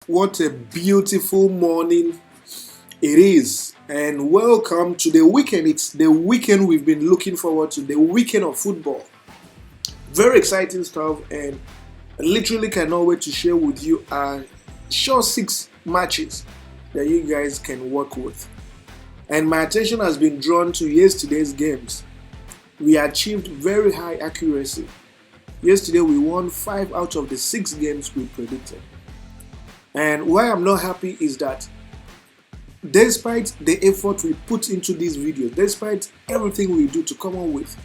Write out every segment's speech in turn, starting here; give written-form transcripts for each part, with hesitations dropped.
What a beautiful morning it is, and welcome to the weekend. It's the weekend we've been looking forward to, the weekend of football. Very exciting stuff, and I literally cannot wait to share with you a short 6 matches that you guys can work with. And my attention has been drawn to yesterday's games. We achieved very high accuracy. Yesterday we won 5 out of the 6 games we predicted. And why I'm not happy is that despite the effort we put into these videos, despite everything we do to come up with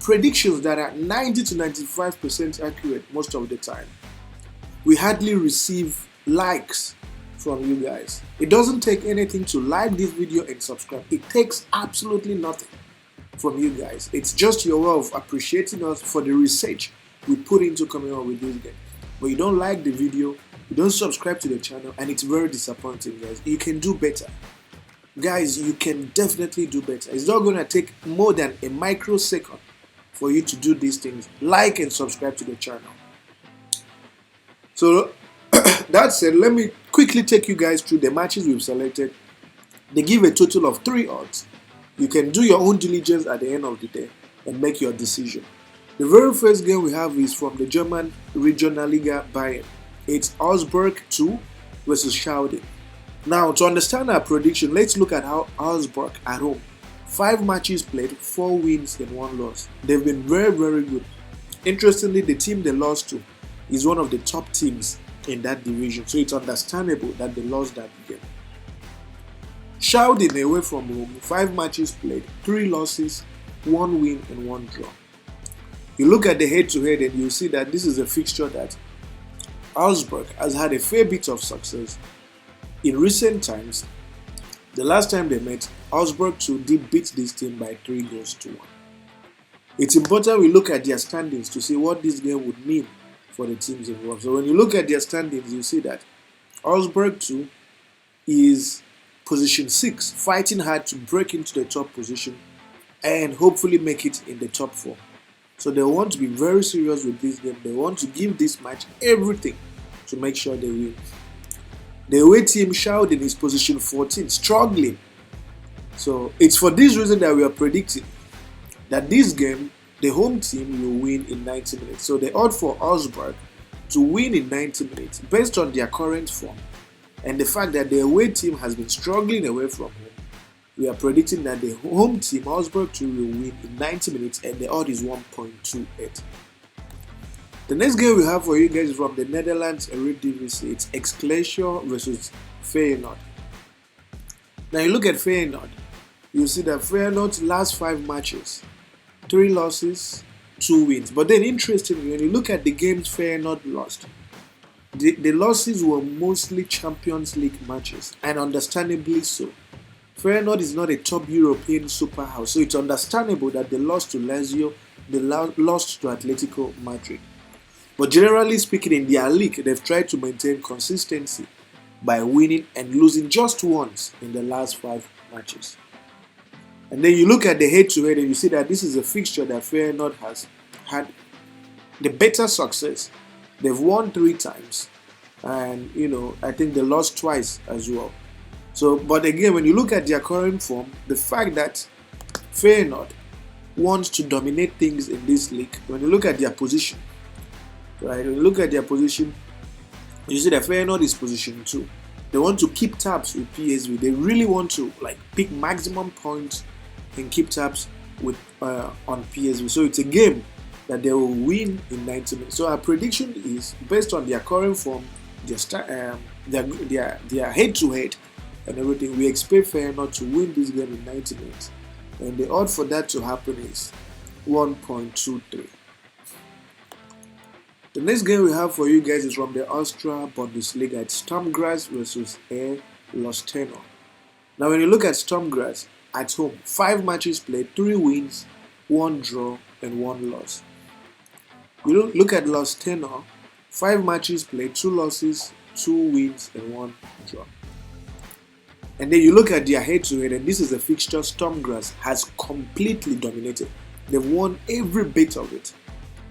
predictions that are 90 to 95% accurate most of the time, we hardly receive likes from you guys. It doesn't take anything to like this video and subscribe. It takes absolutely nothing from you guys. It's just your way of appreciating us for the research we put into coming up with this game. But you don't like the video, you don't subscribe to the channel, and it's very disappointing, guys. You can do better. Guys, you can definitely do better. It's not going to take more than a microsecond for you to do these things. Like and subscribe to the channel. So, that said, let me quickly take you guys through the matches we've selected. They give a total of 3 odds. You can do your own diligence at the end of the day and make your decision. The very first game we have is from the German Regionalliga Bayern. It's Augsburg 2 versus Schauden. Now, to understand our prediction, let's look at how Augsburg at home. 5 matches played, 4 wins and 1 loss. They've been very, very good. Interestingly, the team they lost to is one of the top teams in that division, so it's understandable that they lost that game. Schauden away from home, 5 matches played, 3 losses, 1 win and 1 draw. You look at the head-to-head and you see that this is a fixture that Augsburg has had a fair bit of success. In recent times, the last time they met, Augsburg 2 did beat this team by 3-1. It's important we look at their standings to see what this game would mean for the teams involved. So when you look at their standings, you see that Augsburg 2 is position 6, fighting hard to break into the top position and hopefully make it in the top 4. So they want to be very serious with this game. They want to give this match everything to make sure they win. The away team Schauden is position 14, struggling. So it's for this reason that we are predicting that this game, the home team will win in 90 minutes. So the odds for Augsburg to win in 90 minutes, based on their current form and the fact that the away team has been struggling away from home, we are predicting that the home team, Augsburg 2, will win in 90 minutes, and the odd is 1.28. The next game we have for you guys is from the Netherlands Eredivisie. It's Excelsior versus Feyenoord. Now you look at Feyenoord, you see that Feyenoord's last 5 matches, 3 losses, 2 wins. But then interestingly, when you look at the games Feyenoord lost, the losses were mostly Champions League matches, and understandably so. Feyenoord is not a top European superhouse, so it's understandable that they lost to Lazio, they lost to Atletico Madrid. But generally speaking, in their league, they've tried to maintain consistency by winning and losing just once in the last 5 matches. And then you look at the head-to-head and you see that this is a fixture that Feyenoord has had the better success. They've won 3 times, and I think they lost twice as well. So, but again, when you look at their current form, the fact that Feyenoord wants to dominate things in this league, when you look at their position, right? When you look at their position, you see that Feyenoord is position 2. They want to keep tabs with PSV. They really want to pick maximum points and keep tabs with on PSV. So it's a game that they will win in 90 minutes. So our prediction is based on their current form, their head-to-head, and everything. We expect Feyenoord to win this game in 90 minutes, and the odds for that to happen is 1.23. The next game we have for you guys is from the Austria Bundesliga. It's Sturm Graz versus Air Losteno. Now when you look at Sturm Graz at home, 5 matches played, 3 wins, 1 draw and 1 loss. You look at Losteno, 5 matches played, 2 losses, 2 wins and 1 draw. And then you look at their head-to-head, and this is a fixture Sturm Graz has completely dominated. They've won every bit of it.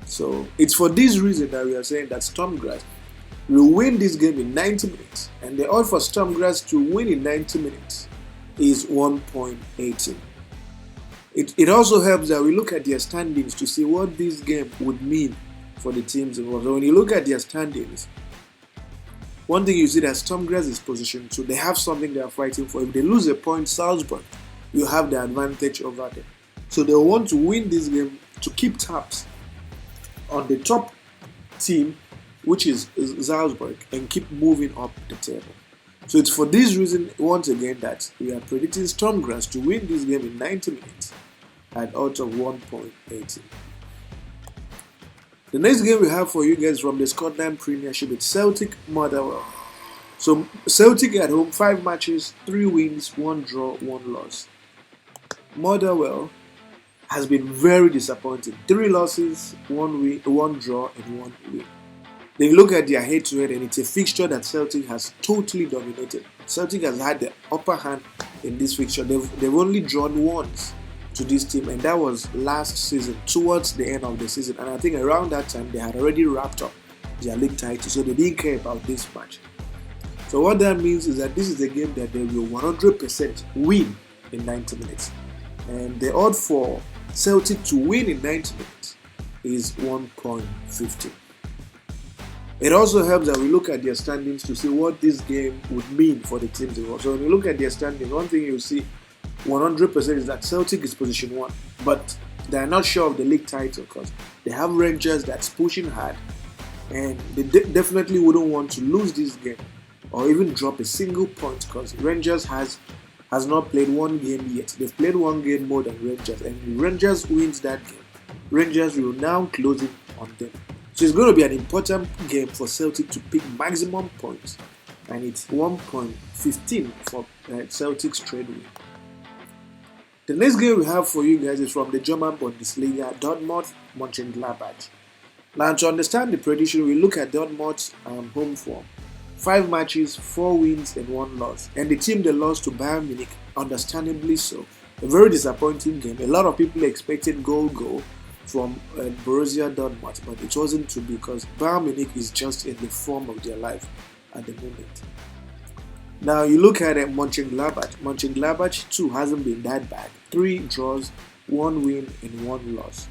So it's for this reason that we are saying that Sturm Graz will win this game in 90 minutes, and the odds for Stormgrass to win in 90 minutes is 1.18. It also helps that we look at their standings to see what this game would mean for the teams involved. So when you look at their standings, one thing you see that Stormgrass is position 2. They have something they are fighting for. If they lose a point, Salzburg, you have the advantage over them. So they want to win this game to keep tabs on the top team, which is Salzburg, and keep moving up the table. So it's for this reason, once again, that we are predicting Stormgrass to win this game in 90 minutes at odds of 1.18. The next game we have for you guys from the Scotland Premiership is Celtic Motherwell. So Celtic at home, 5 matches, 3 wins, 1 draw, 1 loss. Motherwell has been very disappointing. 3 losses, 1 win, 1 draw, and 1 win. They look at their head-to-head, and it's a fixture that Celtic has totally dominated. Celtic has had the upper hand in this fixture. They've only drawn once to this team, and that was last season, towards the end of the season. And I think around that time, they had already wrapped up their league title, so they didn't care about this match. So what that means is that this is a game that they will 100% win in 90 minutes. And the odds for Celtic to win in 90 minutes is 1.50. It also helps that we look at their standings to see what this game would mean for the teams involved. So when you look at their standings, one thing you'll see 100% is that Celtic is position 1, but they are not sure of the league title because they have Rangers that's pushing hard, and they definitely wouldn't want to lose this game or even drop a single point because Rangers has not played 1 game yet. They've played 1 game more than Rangers, and if Rangers wins that game, Rangers will now close in on them. So it's going to be an important game for Celtic to pick maximum points, and it's 1.15 for Celtic's trade win. The next game we have for you guys is from the German Bundesliga, Dortmund Mönchengladbach. Now, to understand the prediction, we look at Dortmund's home form. 5 matches, 4 wins, and 1 loss. And the team they lost to Bayern Munich, understandably so. A very disappointing game. A lot of people expected goal from Borussia Dortmund, but it wasn't to be because Bayern Munich is just in the form of their life at the moment. Now you look at Mönchengladbach. Mönchengladbach too hasn't been that bad. 3 draws, 1 win, and 1 loss.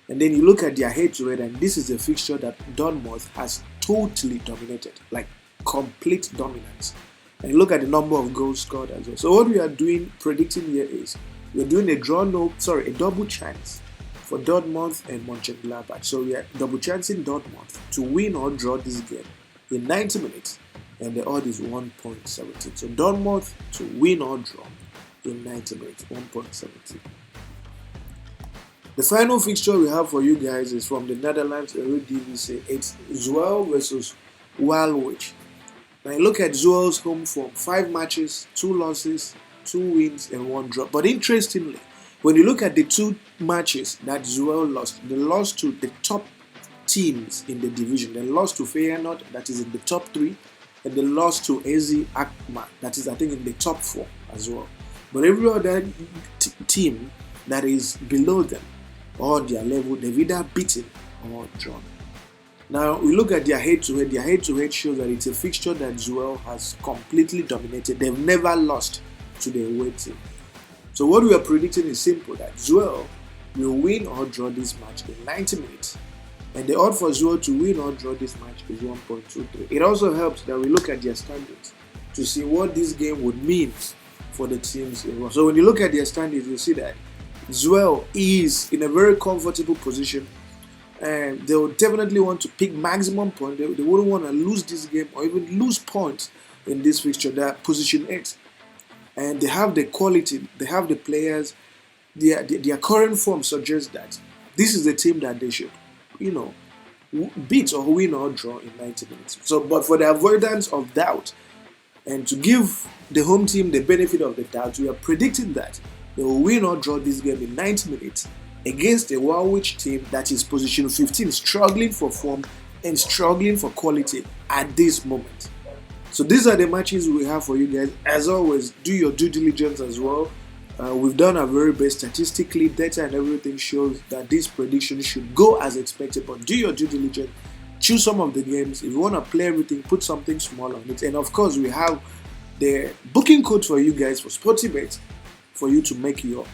And then you look at their head-to-head, and this is a fixture that Dortmund has totally dominated, like complete dominance. And you look at the number of goals scored as well. So what we are doing, predicting here is we're doing a double chance for Dortmund and Mönchengladbach. So we are double chancing Dortmund to win or draw this game in 90 minutes, and the odd is 1.17. So Dortmund to win or draw in 90 minutes, 1.17. The final fixture we have for you guys is from the Netherlands Eredivisie. It's Zwolle versus Waalwijk. Now you look at Zwolle's home form: 5 matches, 2 losses, 2 wins, and 1 draw. But interestingly, when you look at the 2 matches that Zwolle lost, they lost to the top teams in the division. They lost to Feyenoord, that is in the top 3, and they lost to AZ Alkmaar, that is, I think, in the top 4 as well. But every other team that is below them or their level, they've either beaten or drawn. Now we look at their head-to-head. Their head-to-head shows that it's a fixture that Zwolle has completely dominated. They've never lost to the away team. So what we are predicting is simple, that Zwolle will win or draw this match in 90 minutes. And the odd for Zwolle to win or draw this match is 1.23. It also helps that we look at their standings to see what this game would mean for the teams involved. So when you look at their standings, you see that Zwolle is in a very comfortable position, and they will definitely want to pick maximum point. They wouldn't want to lose this game or even lose points in this fixture. They are position 8, and they have the quality, they have the players. Their current form suggests that this is the team that they should, beat or win or draw in 90 minutes. So, but for the avoidance of doubt and to give the home team the benefit of the doubt, we are predicting that they will win or draw this game in 90 minutes against a Waalwijk team that is position 15, struggling for form and struggling for quality at this moment. So these are the matches we have for you guys. As always, do your due diligence as well. We've done our very best statistically. Data and everything shows that this prediction should go as expected, but do your due diligence choose some of the games. If you want to play everything, put something small on it. And of course, we have the booking code for you guys for SportyBet for you to make your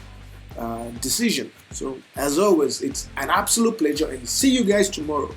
decision. So as always, it's an absolute pleasure, and see you guys tomorrow.